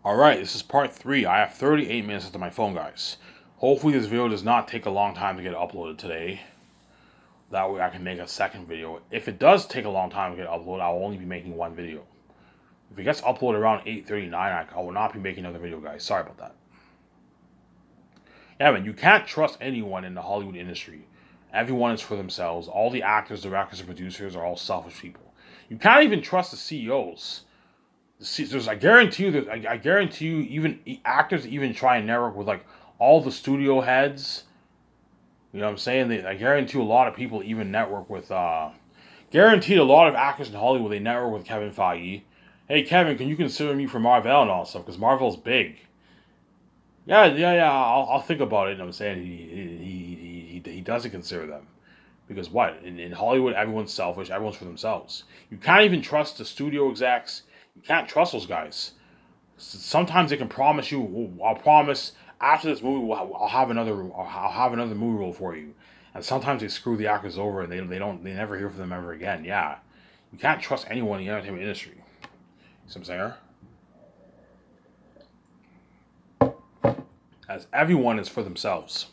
Alright, this is part 3. I have 38 minutes into my phone, guys. Hopefully this video does not take a long time to get uploaded today. That way I can make a second video. If it does take a long time to get uploaded, I'll only be making one video. If it gets uploaded around 8:39, I will not be making another video, guys. Sorry about that. Yeah, man, you can't trust anyone in the Hollywood industry. Everyone is for themselves. All the actors, directors, and producers are all selfish people. You can't even trust the CEOs. I guarantee you that I guarantee you, even actors even try and network with like all the studio heads. You know what I'm saying? I guarantee you a lot of people even network with. Guaranteed a lot of actors in Hollywood they network with Kevin Feige. Hey Kevin, can you consider me for Marvel and all stuff? Because Marvel's big. Yeah. I'll think about it. You know what I'm saying he doesn't consider them because what in Hollywood everyone's selfish. Everyone's for themselves. You can't even trust the studio execs. You can't trust those guys. Sometimes they can promise you, oh, I'll promise after this movie, I'll have another movie role for you. And sometimes they screw the actors over, and they never hear from them ever again. Yeah, you can't trust anyone in the entertainment industry. See what I'm saying? As everyone is for themselves.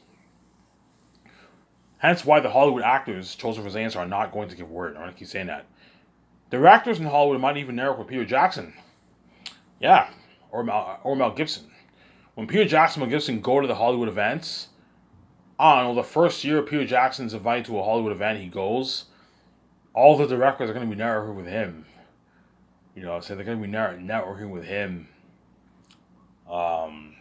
Hence why the Hollywood actors chosen for his answer are not going to give word. I'm going to keep saying that. Directors in Hollywood might even narrow with Peter Jackson. Yeah, or Mel Gibson. When Peter Jackson and Mel Gibson go to the Hollywood events, I don't know, the first year Peter Jackson's invited to a Hollywood event, he goes, all the directors are going to be networking with him. You know, so they're going to be networking with him in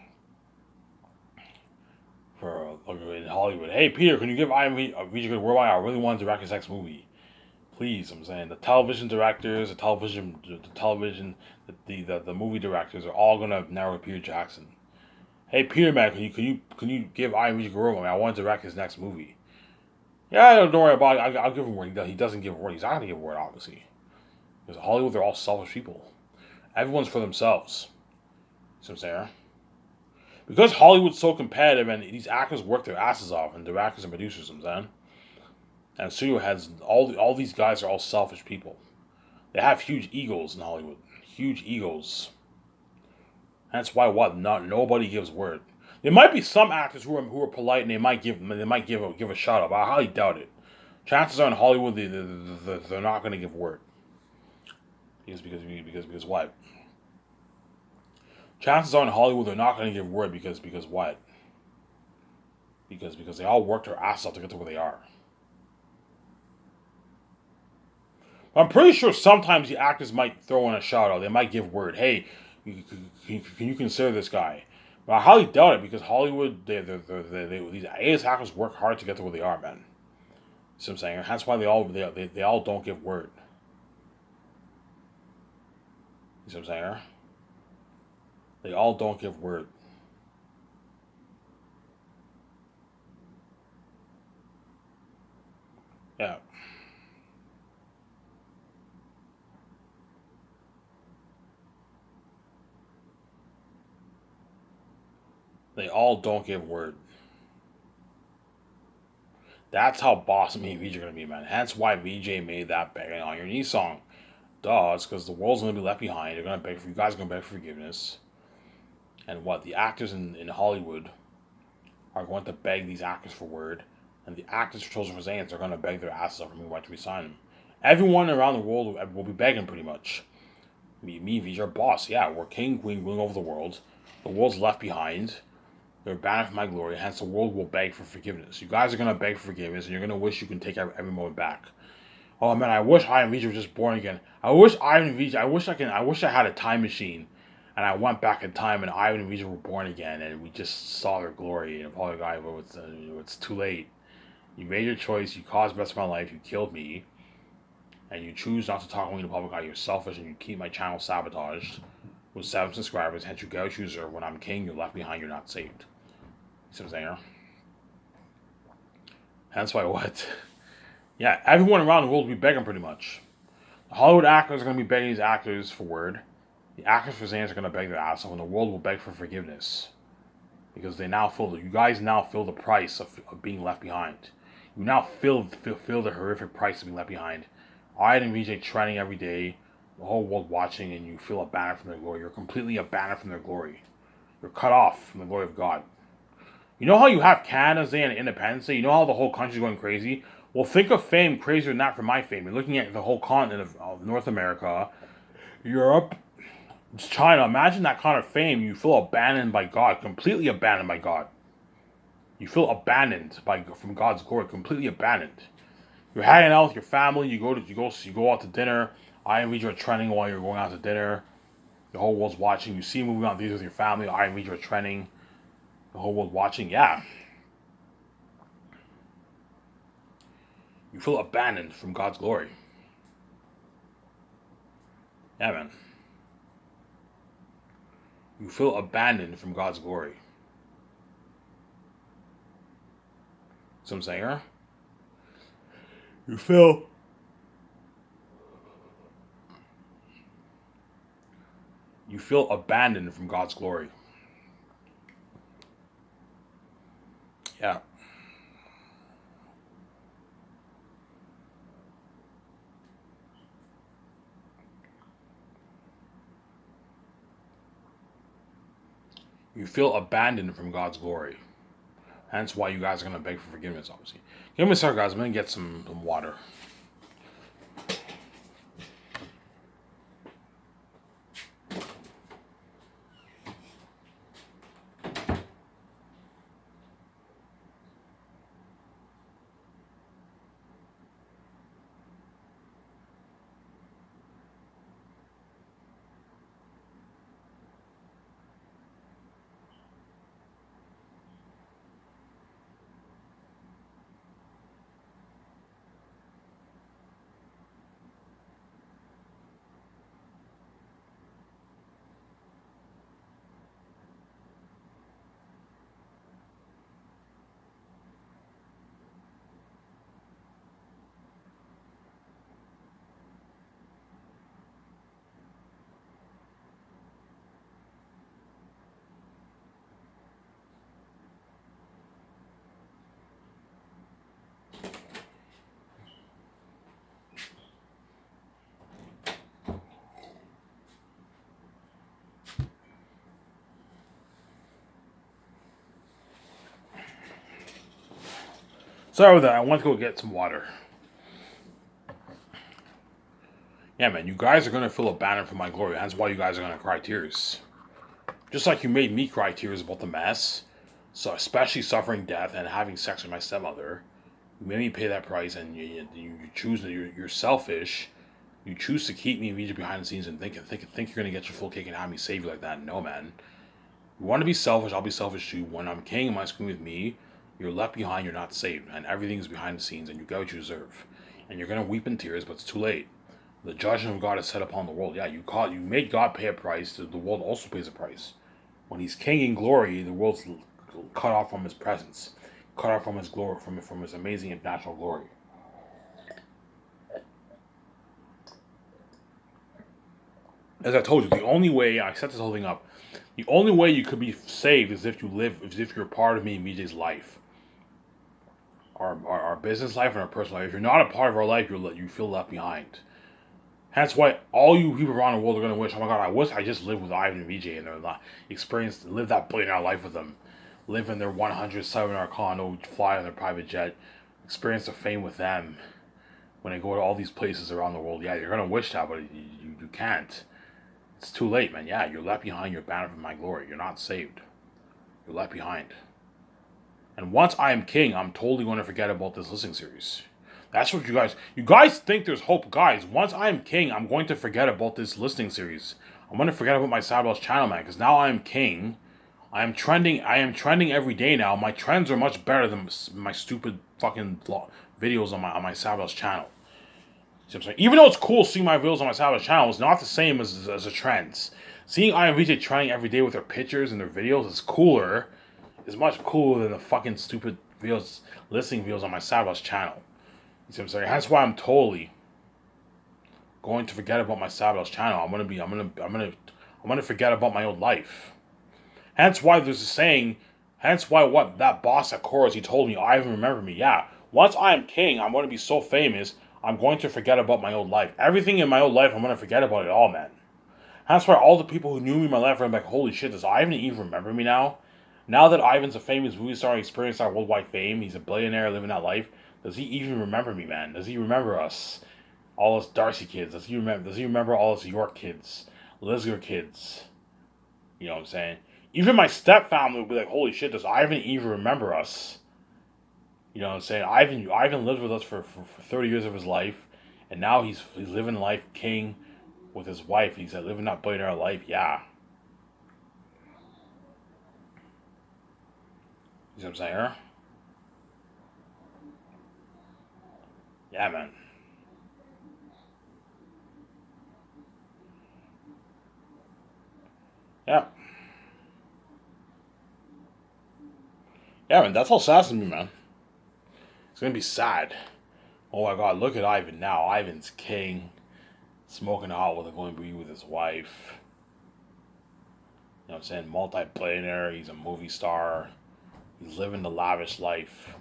Hollywood. Hey, Peter, can you give IMDb a good word? I really want to direct his next movie. Please, I'm saying the television directors, the movie directors are all gonna narrow Peter Jackson. Hey Peter, man, can you give Ian Reed I want to direct his next movie. Yeah, don't worry about it. I'll give him word. He doesn't give word. He's not gonna give word, obviously, because Hollywood they're all selfish people. Everyone's for themselves. See what I'm saying? Because Hollywood's so competitive and these actors work their asses off and directors and producers, I'm saying. And studio heads, all these guys are all selfish people. They have huge egos in Hollywood. Huge egos. That's why nobody gives word. There might be some actors who are polite and they might give a shout out, but I highly doubt it. Chances are in Hollywood they're not going to give word. Because what? Chances are in Hollywood they're not going to give word because what? Because they all work their ass off to get to where they are. I'm pretty sure sometimes the actors might throw in a shout out. They might give word. Hey, can you consider this guy? But I highly doubt it because Hollywood, these A-list actors work hard to get to where they are, man. See what I'm saying? That's why they all don't give word. You see what I'm saying? They all don't give word. Yeah. They all don't give word. That's how boss me and VJ are gonna be, man. That's why VJ made that begging on your knee song. Duh, it's because the world's gonna be left behind. They're gonna beg for you guys are gonna beg for forgiveness. And what the actors in Hollywood are going to beg these actors for word, and the actors for chosen for Zans are going to beg their asses off for me to resign them. Everyone around the world will be begging pretty much. Me, VJ, our boss. Yeah, we're king, queen, ruling over the world. The world's left behind. They're banned from my glory, hence the world will beg for forgiveness. You guys are going to beg for forgiveness, and you're going to wish you can take every moment back. Oh man, I wish I and VJ were just born again. I wish I had a time machine and I went back in time and Ivan and Vija were born again and we just saw their glory and apologized, but it's too late. You made your choice, you caused the rest of my life, you killed me, and you choose not to talk to me in the public eye. You're selfish and you keep my channel sabotaged with 7 subscribers, hence you go chooser. When I'm king, you're left behind, you're not saved. You see what I'm saying? Hence why what? Yeah, everyone around the world will be begging pretty much. The Hollywood actors are going to be begging these actors for word. The actors for Zans are going to beg their ass off, and the world will beg for forgiveness. Because you guys now feel the price of being left behind. You now feel the horrific price of being left behind. I and VJ training every day. the whole world watching, and you feel abandoned from their glory. You're completely abandoned from their glory. You're cut off from the glory of God. You know how you have Canada's Day and Independence Day? You know how the whole country's going crazy? Well, think of fame crazier than that for my fame. You're looking at the whole continent of North America, Europe, China. Imagine that kind of fame. You feel abandoned by God, completely abandoned by God. You feel abandoned from God's glory, completely abandoned. You're hanging out with your family. You go out to dinner. IMVG are trending while you're going out to dinner. The whole world's watching. You see a movie on these with your family. IMVG are trending. The whole world watching. Yeah. You feel abandoned from God's glory. Yeah, man. You feel abandoned from God's glory. See what I'm saying here? You feel abandoned from God's glory. Yeah. You feel abandoned from God's glory. Hence why you guys are going to beg for forgiveness, obviously. Give me a second, guys. I'm going to get some water. Sorry about that. I went to go get some water. Yeah, man. You guys are going to feel abandoned from my glory. That's why you guys are going to cry tears. Just like you made me cry tears about the mess. So especially suffering death and having sex with my stepmother. You made me pay that price, and you choose that you're selfish. You choose to keep me immediately behind the scenes and think you're gonna get your full cake and have me save you like that. No, man. You want to be selfish? I'll be selfish too. When I'm king, my screen with me, you're left behind. You're not saved, and everything's behind the scenes, and you get what you deserve. And you're gonna weep in tears, but it's too late. The judgment of God is set upon the world. Yeah, you made God pay a price. The world also pays a price. When He's king in glory, the world's cut off from His presence, cut off from His glory, from His amazing and natural glory. As I told you, the only way I set this whole thing up, the only way you could be saved is if you're part of me and BJ's life, our business life and our personal life. If you're not a part of our life, you feel left behind. That's why all you people around the world are gonna wish, oh my God, I wish I just lived with Ivan and BJ and they're not live that billionaire life with them, live in their 107-hour condo, fly on their private jet, experience the fame with them. When they go to all these places around the world, yeah, you're gonna wish that, but you can't. It's too late, man. Yeah, you're left behind. You're abandoned from my glory. You're not saved. You're left behind. And once I am king, I'm totally going to forget about this listening series. That's what you guys think there's hope. Guys, once I am king, I'm going to forget about this listening series. I'm going to forget about my Sad Bells channel, man, because now I am king. I am trending every day now. My trends are much better than my stupid fucking videos on my Sad Bells channel. See what I'm saying? Even though it's cool seeing my videos on my Savage channel, it's not the same as a trends. Seeing IMVJ trending every day with their pictures and their videos is cooler. Is much cooler than the fucking stupid videos, listening videos on my Savage channel. You see what I'm saying? That's why I'm totally going to forget about my Savage channel. I'm gonna forget about my own life. Hence why there's a saying. Hence why what that boss at Chorus, he told me, I even remember me. Yeah, once I am king, I'm going to be so famous. I'm going to forget about my old life. Everything in my old life, I'm going to forget about it all, man. That's why all the people who knew me in my life are like, holy shit, does Ivan even remember me now? Now that Ivan's a famous movie star, experienced our worldwide fame, he's a billionaire living that life. Does he even remember me, man? Does he remember us? All us Darcy kids? Does he remember all us York kids? Lisgar kids? You know what I'm saying? Even my stepfamily will be like, holy shit, does Ivan even remember us? You know what I'm saying? Ivan lived with us for 30 years of his life, and now he's living life king with his wife. He's living that billionaire life. Yeah. You know what I'm saying? Huh? Yeah, man. Yeah. Yeah, man. That's all sad to me, man. It's gonna be sad. Oh my god, look at Ivan now. Ivan's king. Smoking hot with going to be with his wife. You know what I'm saying? Multi-billionaire. He's a movie star. He's living the lavish life.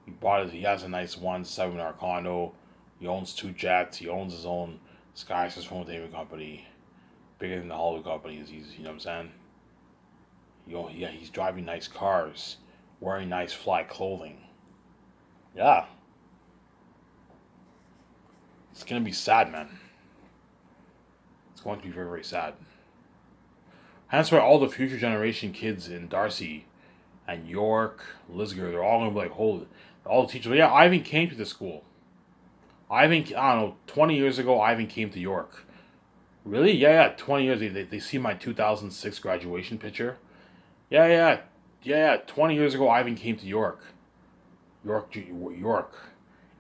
He has a nice 1 7 condo. He owns 2 jets. He owns his own Sky Entertainment company. Bigger than the Hollywood companies. You know what I'm saying? Yeah, he's driving nice cars, wearing nice fly clothing. Yeah, it's gonna be sad, man. It's going to be very, very sad. That's why all the future generation kids in Darcy and York, Lisgar, they're all gonna be like, holy, all the teachers. Yeah, Ivan came to the school. Ivan, I don't know, 20 years ago, Ivan came to York. Really? Yeah, yeah, 20 years. They see my 2006 graduation picture. Yeah, yeah, yeah, yeah. 20 years ago, Ivan came to York. York.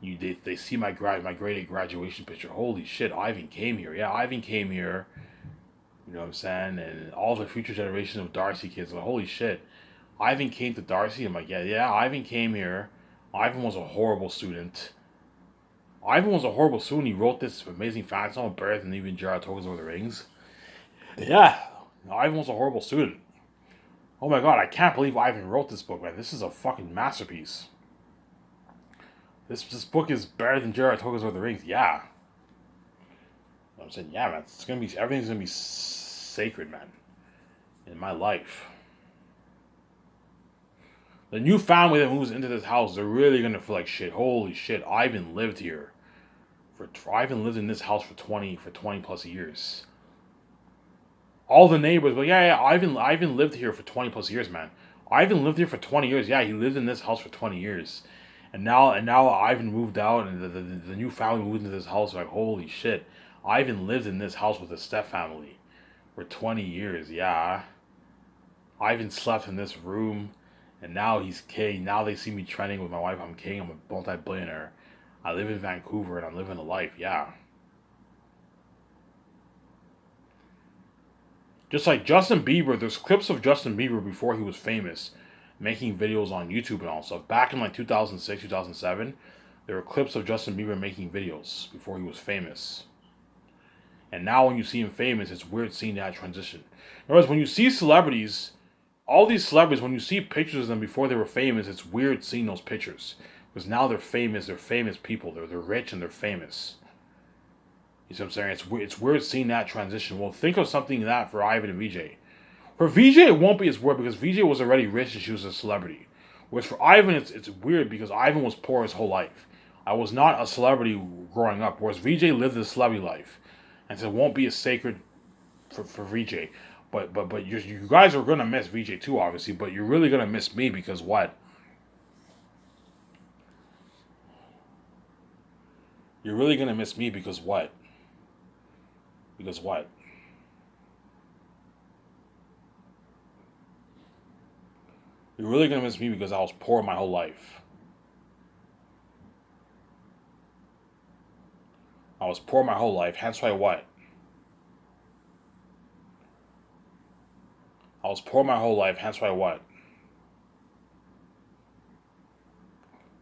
They see my grade 8 graduation picture. Holy shit, Ivan came here. Yeah, Ivan came here. You know what I'm saying? And all the future generation of Darcy kids are like, holy shit, Ivan came to Darcy. I'm like, yeah, yeah, Ivan came here. Ivan was a horrible student. Ivan was a horrible student. He wrote this amazing fan song better than even J.R.R. Tolkien's Lord of the Rings. Yeah, Ivan was a horrible student. Oh my god, I can't believe Ivan wrote this book, man. This is a fucking masterpiece. This book is better than J.R.R. Tolkien's Lord of the Rings. Yeah. I'm saying, yeah, man. It's gonna be everything's gonna be sacred, man. In my life, the new family that moves into this house, they're really gonna feel like shit. Holy shit, Ivan lived here. Ivan lived in this house for 20 plus years. All the neighbors, but yeah, yeah, Ivan lived here for 20 plus years, man. Ivan lived here for 20 years. Yeah, he lived in this house for 20 years. And now Ivan moved out, and the new family moved into this house. Like, holy shit, Ivan lived in this house with his step family for 20 years. Yeah, Ivan slept in this room, and now he's king. Now they see me trending with my wife. I'm king. I'm a multi-billionaire. I live in Vancouver, and I'm living a life. Yeah, just like Justin Bieber. There's clips of Justin Bieber before he was famous, making videos on YouTube and all stuff. Back in like 2006, 2007, there were clips of Justin Bieber making videos before he was famous. And now when you see him famous, it's weird seeing that transition. Whereas when you see celebrities, all these celebrities, when you see pictures of them before they were famous, it's weird seeing those pictures. Because now they're famous people. They're rich and they're famous. You see what I'm saying? It's weird seeing that transition. Well, think of something that for Ivan and VJ. For VJ, it won't be as weird because VJ was already rich and she was a celebrity. Whereas for Ivan, it's weird because Ivan was poor his whole life. I was not a celebrity growing up, whereas VJ lived a celebrity life. And so it won't be as sacred for VJ. But you guys are gonna miss VJ too, obviously. But you're really gonna miss me because what? You're really gonna miss me because what? Because what? You're really gonna miss me because I was poor my whole life. I was poor my whole life. Hence why what? I was poor my whole life. Hence why what?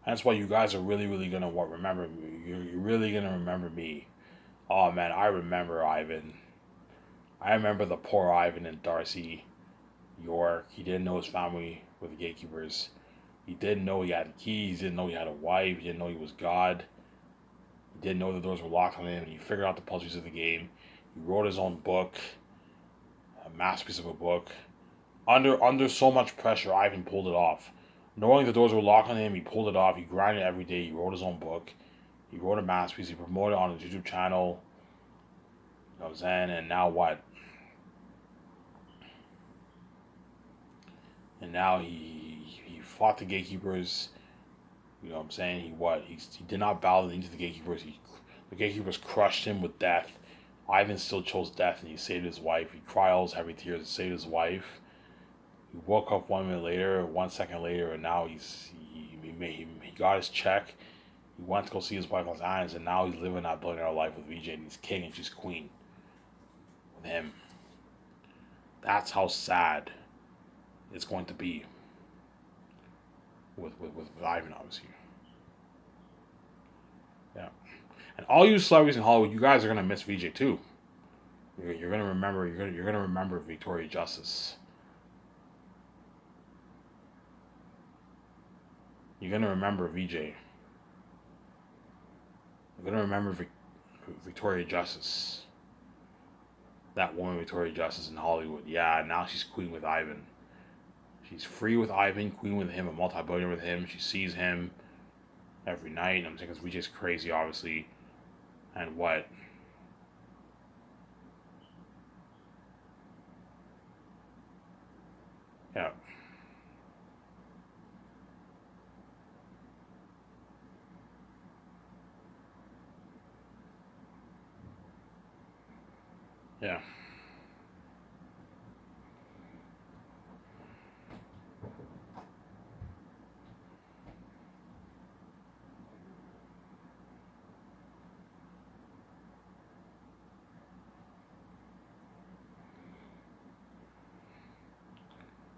Hence why you guys are really, really gonna what remember me. You're really gonna remember me. Oh man, I remember Ivan. I remember the poor Ivan in Darcy, York. He didn't know his family were the gatekeepers. He didn't know he had keys. He didn't know he had a wife. He didn't know he was God. He didn't know the doors were locked on him. And he figured out the puzzles of the game. He wrote his own book, a masterpiece of a book. Under so much pressure, Ivan pulled it off. Knowing the doors were locked on him, he pulled it off. He grinded every day. He wrote his own book. He wrote a masterpiece. He promoted it on his YouTube channel. You know what I'm saying? And now what? And now he fought the gatekeepers. You know what I'm saying? He did not bow into the gatekeepers. The gatekeepers crushed him with death. Ivan still chose death, and he saved his wife. He cried all his heavy tears and saved his wife. He woke up 1 minute later, 1 second later, and now he got his check. He went to go see his wife on his islands, and now he's living that billionaire life with VJ, and he's king and she's queen with him. That's how sad it's going to be with Ivan, obviously. Yeah. And all you celebrities in Hollywood, you guys are gonna miss VJ too. You're gonna remember. You're gonna remember Victoria Justice. You're gonna remember VJ. You're gonna remember Victoria Justice. That woman, Victoria Justice in Hollywood. Yeah, now she's queen with Ivan. She's free with Ivan, queen with him, a multi-billionaire with him. She sees him every night. I'm thinking VJ's crazy, obviously. And what? Yeah. Yeah.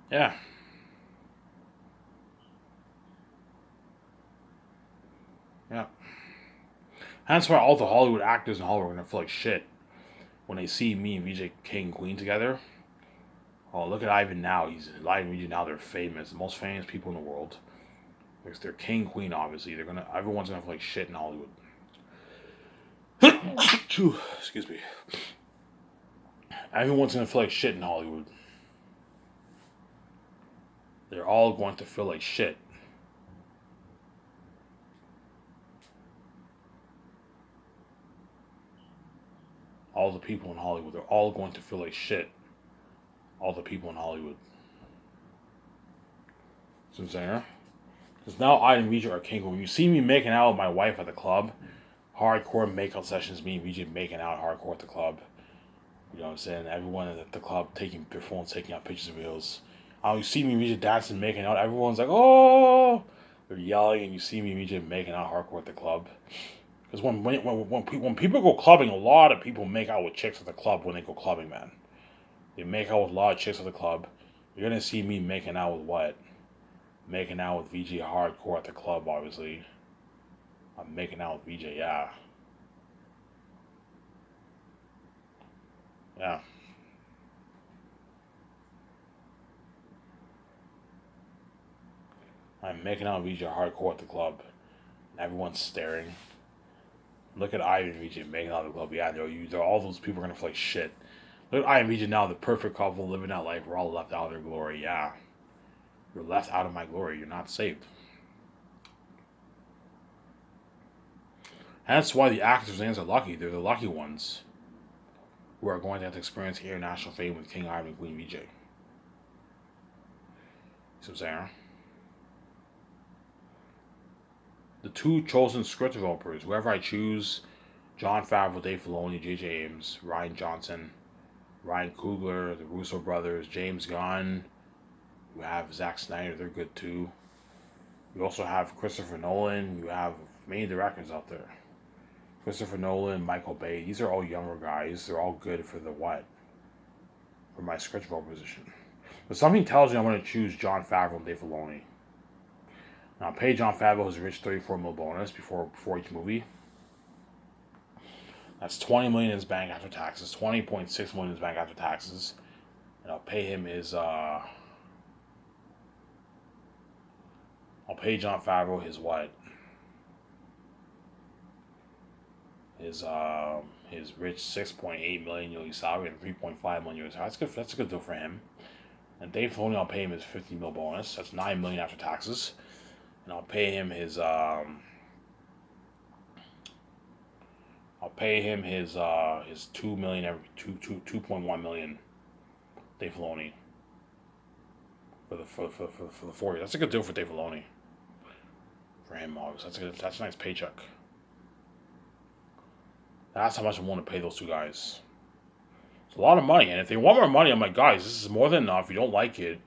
Yeah. Yeah. That's why all the Hollywood actors in Hollywood are gonna feel like shit when they see me and VJ King Queen together. Oh, look at Ivan now. He's Ivan and VJ now. They're famous, the most famous people in the world. Because they're king queen, obviously. Everyone's gonna feel like shit in Hollywood. Excuse me. Everyone's gonna feel like shit in Hollywood. They're all going to feel like shit. All the people in Hollywood, they're all going to feel like shit. All the people in Hollywood. See what I'm saying? Because now I and VJ are king. When you see me making out with my wife at the club, hardcore makeout sessions, me and VJ making out hardcore at the club. You know what I'm saying? Everyone at the club taking their phones, taking out pictures of videos. You see me and VJ dancing, making out. Everyone's like, oh! They're yelling, and you see me and VJ making out hardcore at the club. Because when people go clubbing, a lot of people make out with chicks at the club when they go clubbing, man. They make out with a lot of chicks at the club. You're gonna see me making out with what? Making out with VJ hardcore at the club, obviously. I'm making out with VJ, yeah. Yeah. I'm making out with VJ hardcore at the club. And everyone's staring. Look at Ivy and VJ making out at the club. Yeah, all those people are gonna feel like shit. Look at Ivy and VJ now, the perfect couple living that life. We're all left out of their glory. Yeah. You're left out of my glory. You're not saved. That's why the actors' names are lucky. They're the lucky ones who are going to have to experience international fame with King Ivan and Queen VJ. See what I'm saying? The two chosen script developers, whoever I choose, Jon Favreau, Dave Filoni, J.J. Abrams, Rian Johnson, Ryan Coogler, the Russo brothers, James Gunn. You have Zack Snyder, they're good too. You also have Christopher Nolan. You have many directors out there. Christopher Nolan, Michael Bay. These are all younger guys. They're all good for the what? For my script developer position. But something tells me I'm going to choose Jon Favreau and Dave Filoni. Now, pay Jon Favreau his rich $34 million bonus before each movie. That's $20 million in his bank after taxes. $20.6 million in his bank after taxes. And I'll pay him his I'll pay Jon Favreau his what? His rich 6.8 million yearly salary and 3.5 million yearly salary. That's a good deal for him. And Dave Filoni, I'll pay him his 50 mil bonus. That's 9 million after taxes. And I'll pay him his 2 million every 2.1 million. Dave Filoni for the 4 years. That's a good deal for Dave Filoni. For him, obviously. That's a nice paycheck. That's how much I'm willing to pay those two guys. It's a lot of money, and if they want more money, I'm like, guys, this is more than enough. If you don't like it,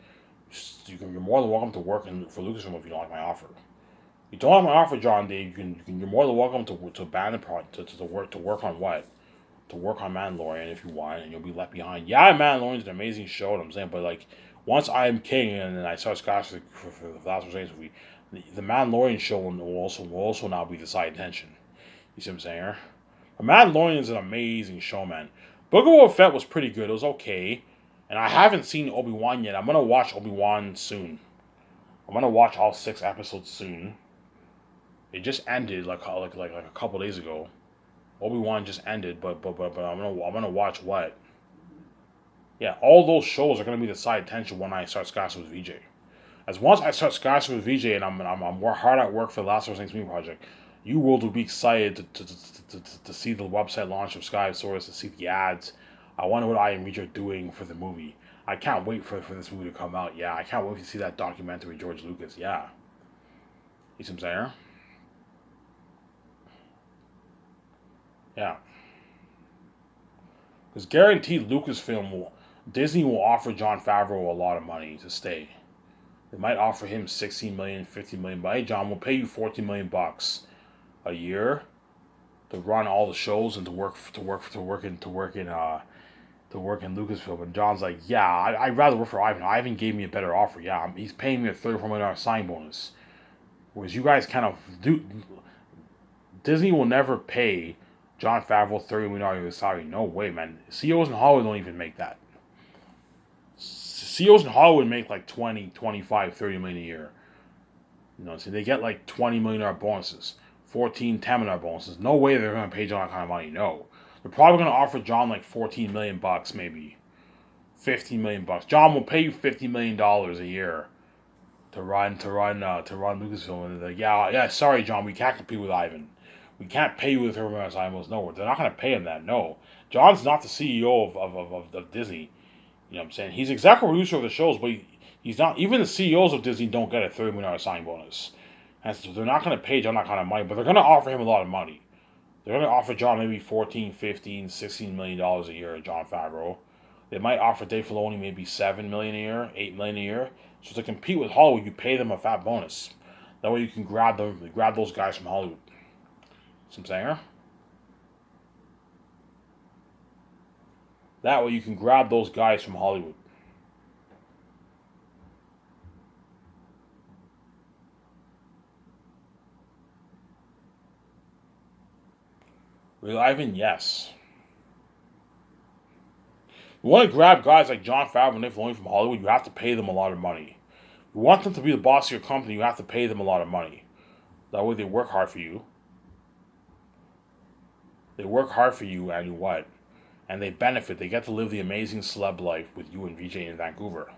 you're more than welcome to work for Lucasfilm if you don't like my offer. If you don't like my offer, John Dave, you're more than welcome to abandon to work on what? To work on Mandalorian if you want, and you'll be left behind. Yeah, Mandalorian's an amazing show, what I'm saying, but like once I am king and then I start Scotch for the last movie, the Mandalorian show will also now be the side attention. You see what I'm saying? Here? The Mandalorian is an amazing show, man. Book of Boba Fett was pretty good. It was okay, and I haven't seen Obi-Wan yet. I'm gonna watch Obi-Wan soon. I'm gonna watch all 6 episodes soon. It just ended like a couple days ago. Obi-Wan just ended, but I'm gonna watch what? Yeah, all those shows are gonna be the side attention when I start Scotch with VJ. As once I start Scotch with VJ and I'm hard at work for the Last of Us Next project, you will be excited to see the website launch of Sky Source, to see the ads. I wonder what I and VJ are doing for the movie. I can't wait for this movie to come out. Yeah, I can't wait to see that documentary with George Lucas. Yeah, you see what I'm saying? Yeah, because guaranteed Disney will offer Jon Favreau a lot of money to stay. They might offer him 16 million, 50 million. But hey, John, we'll pay you 14 million bucks a year to run all the shows and to work in Lucasfilm. And John's like, yeah, I'd rather work for Ivan. Ivan gave me a better offer. Yeah, he's paying me a $34 million sign bonus. Whereas you guys kind of do. Disney will never pay Jon Favreau $30 million salary. No way, man. CEOs in Hollywood don't even make that. CEOs in Hollywood make like 20, 25, 30 million a year. You know, so they get like $20 million bonuses, 14, $10 million bonuses. No way they're going to pay John that kind of money. No. They're probably going to offer John like 14 million bucks, maybe 15 million bucks. John will pay you $50 million a year to run Lucasfilm. And they're like, yeah, sorry, John, we can't compete with Ivan. We can't pay you with $30 million sign bonus. No, they're not going to pay him that. No. John's not the CEO of Disney. You know what I'm saying? He's executive producer of the shows, but he's not. Even the CEOs of Disney don't get a $30 million signing bonus. And so they're not going to pay John that kind of money, but they're going to offer him a lot of money. They're going to offer John maybe 14, 15, $16 million a year, Jon Favreau. They might offer Dave Filoni maybe $7 million a year, $8 million a year. So to compete with Hollywood, you pay them a fat bonus. That way you can grab those guys from Hollywood. See what I'm saying? That way you can grab those guys from Hollywood. With Ivan, yes. You want to grab guys like Jon Favreau and Dave Filoni from Hollywood, you have to pay them a lot of money. You want them to be the boss of your company, you have to pay them a lot of money. That way they work hard for you. They work hard for you and you what? And they benefit. They get to live the amazing celeb life with you and VJ in Vancouver.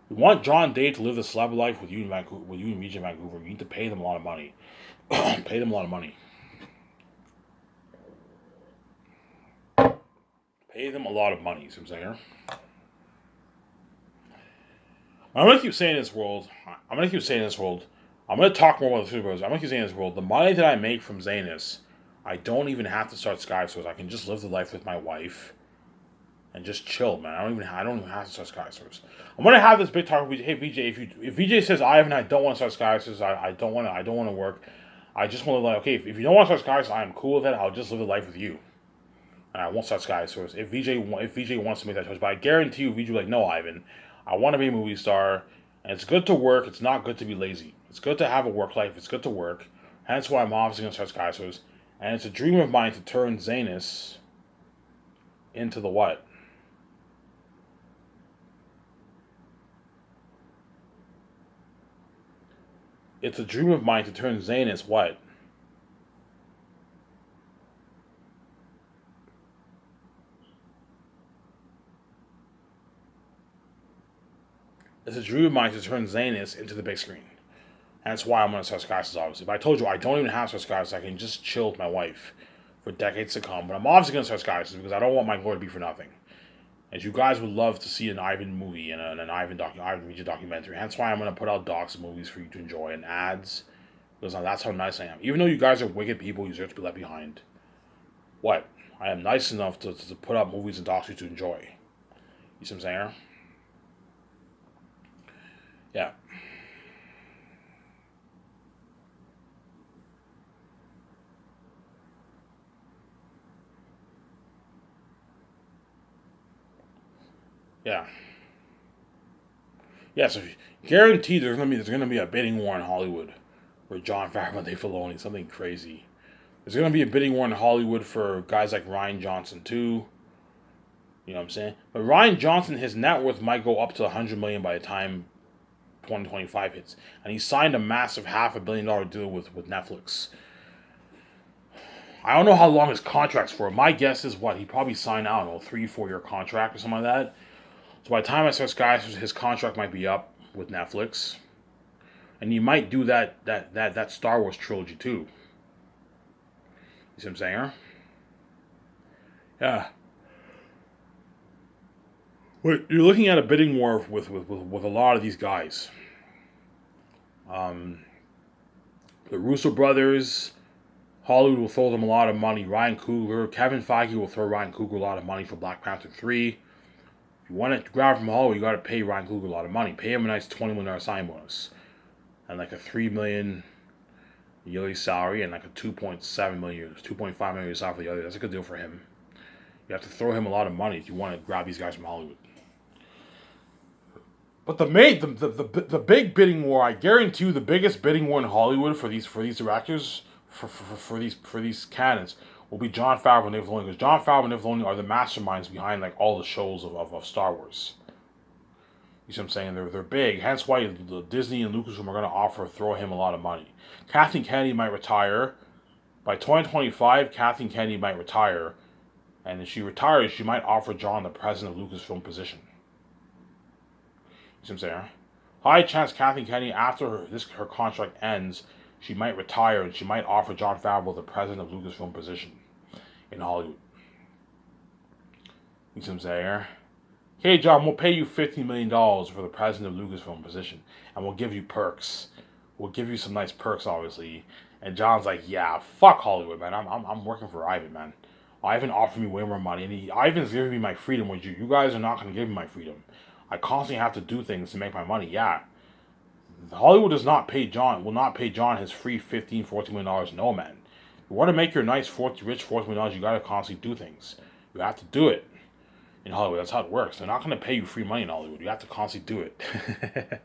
You want John Day to live the celeb life with you and VJ in Vancouver, you need to pay them a lot of money. Pay them a lot of money. Pay them a lot of money, you see what I'm saying? I'm going to keep saying this world. I'm going to talk more about the superheroes. I'm going to keep saying this world. The money that I make from Zanus, I don't even have to start Sky Source. I can just live the life with my wife and just chill, man. I don't even have to start Sky Source. I'm gonna have this big talk with VJ. Hey VJ, if VJ says I don't want to start Sky Source, I don't want to work. I just want to like, okay, if you don't want to start Sky Source, I'm cool with it. I'll just live the life with you. And I won't start Sky Source. If VJ wants to make that choice, but I guarantee you, VJ will be like, no, Ivan, I want to be a movie star, and it's good to work. It's not good to be lazy. It's good to have a work life. It's good to work. Hence why I'm obviously gonna start Sky Source. And it's a dream of mine to turn Zanus into the what? It's a dream of mine to turn Zanus what? It's a dream of mine to turn Zanus into the big screen. And that's why I'm on Sarskaisis, obviously. But I told you, I don't even have Sarskaisis. I can just chill with my wife for decades to come. But I'm obviously going to Sarskaisis because I don't want my glory to be for nothing. As you guys would love to see an Ivan movie and an Ivan Regis documentary. Hence why I'm going to put out docs and movies for you to enjoy and ads. Because that's how nice I am. Even though you guys are wicked people, you deserve to be left behind. What? I am nice enough to put out movies and docs for you to enjoy. You see what I'm saying? Yeah. Yeah. Yeah, so guaranteed there's gonna be a bidding war in Hollywood for Jon Favreau and Dave Filoni, something crazy. There's gonna be a bidding war in Hollywood for guys like Rian Johnson too. You know what I'm saying? But Rian Johnson, his net worth might go up to 100 million by the time 2025 hits, and he signed a massive $500 million deal with Netflix. I don't know how long his contract's for. My guess is what he probably signed, I don't know, 3-4 year contract or something like that. So by the time I start guys, his contract might be up with Netflix, and he might do that Star Wars trilogy too. You see what I'm saying? Yeah. But you're looking at a bidding war with a lot of these guys. Um, the Russo brothers, Hollywood will throw them a lot of money. Ryan Coogler, Kevin Feige will throw Ryan Coogler a lot of money for Black Panther 3. If you want to grab from Hollywood, you got to pay Ryan Coogler a lot of money. Pay him a nice $20 million sign bonus. And like a $3 million yearly salary and like a 2.7 million, 2.5 million salary for the other. That's a good deal for him. You have to throw him a lot of money if you want to grab these guys from Hollywood. But the big bidding war, I guarantee you, the biggest bidding war in Hollywood for these directors, for these candidates, will be Jon Favreau and Dave Filoni, because Jon Favreau and Dave Filoni are the masterminds behind like all the shows of Star Wars. You see what I'm saying? They're big. Hence why Disney and Lucasfilm are going to throw him a lot of money. Kathleen Kennedy might retire. By 2025, Kathleen Kennedy might retire. And if she retires, she might offer John the president of Lucasfilm position. You see what I'm saying? High chance Kathleen Kennedy, after her contract ends, she might retire and she might offer Jon Favreau the president of Lucasfilm position in Hollywood. You see what I'm saying? Hey John, we'll pay you $15 million for the president of Lucasfilm position, and we'll give you perks. We'll give you some nice perks, obviously. And John's like, yeah, fuck Hollywood, man. I'm working for Ivan, man. Ivan offered me way more money, and Ivan's giving me my freedom. Which you guys are not going to give me my freedom. I constantly have to do things to make my money. Yeah, Hollywood does not pay John. Will not pay John his free $14 million. No, man. You want to make your nice rich $40 million, you got to constantly do things. You have to do it. In Hollywood, that's how it works. They're not going to pay you free money in Hollywood. You have to constantly do it.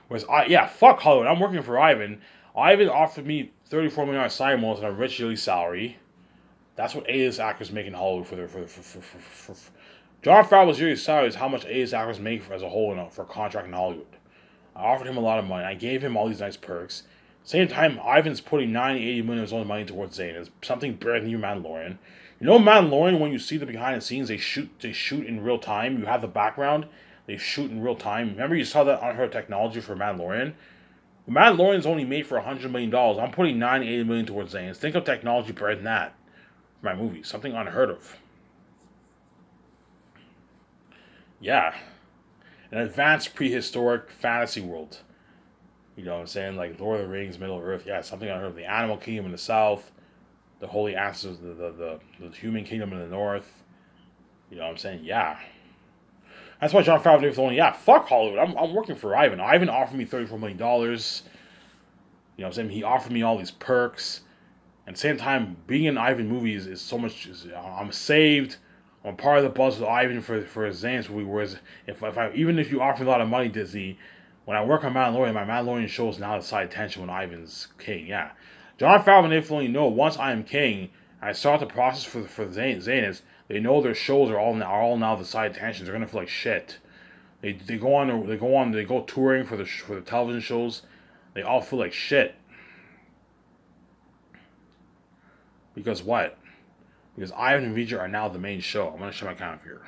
Whereas, fuck Hollywood. I'm working for Ivan. Ivan offered me $34 million sign bonus and a rich yearly salary. That's what A-list actors make in Hollywood for Jon Favreau's yearly salary is how much A-list actors make as a whole for a contract in Hollywood. I offered him a lot of money. I gave him all these nice perks. Same time, Ivan's putting 90-80 million of his own money towards Zane. It's something better than you, Mandalorian. You know, Mandalorian, when you see the behind the scenes, they shoot in real time. You have the background, they shoot in real time. Remember, you saw that unheard technology for Mandalorian. Mandalorian's only made for $100 million. I'm putting 90-80 million towards Zane. Think of technology better than that for my movie. Something unheard of. Yeah, an advanced prehistoric fantasy world. You know what I'm saying? Like Lord of the Rings, Middle Earth. Yeah, something unheard of. The animal kingdom in the south, the holy ancestors, the human kingdom in the north. You know what I'm saying? Yeah. That's why Jon Favreau was only, yeah, fuck Hollywood. I'm working for Ivan. Ivan offered me $34 million. You know what I'm saying? He offered me all these perks. And at the same time, being in Ivan movies is so much. I'm saved. I'm part of the buzz with Ivan for his Zane's movie. Whereas even if you offer me a lot of money, Disney, when I work on Mandalorian, my Mandalorian show is now the side attention when Ivan's king. Yeah, Jon Favreau and Dave Filoni know once I am king, I start the process for the Zanis. They know their shows are all now the side attentions. They're gonna feel like shit. They go touring for the television shows. They all feel like shit. Because what? Because Ivan and Vijay are now the main show. I'm going to show my camera here.